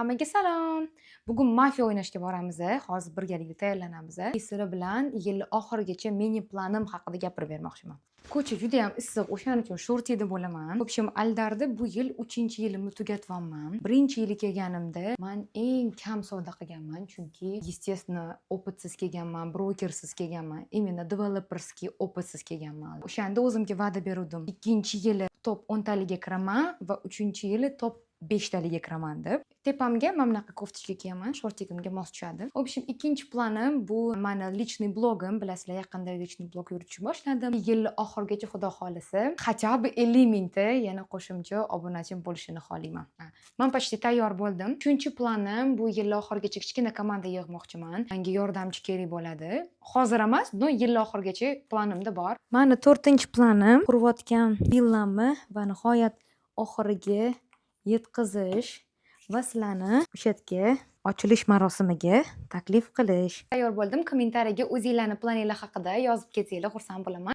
Hammaga salom. Bugun mafiya o'ynashga boramiz. Hozir birgalikda tayyorlanamiz. Sizlar bilan yil oxirigacha meni planim haqida gapirib bermoqchiman. Ko'cha juda ham issiq, o'shaning uchun short yedib bo'laman. Ko'pshim aldardi, bu yil 3-yilimni tugatyapman. 1-yili kelganimda men eng kam savdo qilganman, chunki естественно, opıtsiz kelganman, brokersiz kelganman, именно developerskiy opıtsiz kelganman. O'shanda o'zimga va'da berdim. 2-yili top 10 taliga kiraman va 3-yili top 5 taliga kiraman deb. Tepamga mana bunaqa koftachka kiyaman, shortigimga mos tushadi. В общем, ikkinchi planim bu meni lichniy blogim, bilasizlar, yaqinda lichniy blog yuritishni boshladim. Yil oxirigacha xudo xolisa, хотя бы 50 mingta yana qo'shimcha obunachim bo'lishini xohlayman. Men почти tayyor bo'ldim. 3-planim bu yil oxirigacha kichkina komanda yig'moqchiman. Menga yordamchi kerak bo'ladi. Hozir emas, no yil oxirigacha planimda bor. Meni 4-planim qurayotgan villamni va nihoyat oxiriga yetkazish va sizlarni o'sha yerga ochilish marosimiga taklif qilish. Tayyor bo'ldim. Kommentariyaga o'zingizlarning planinglar haqida yozib ketsanglar xursand bo'laman.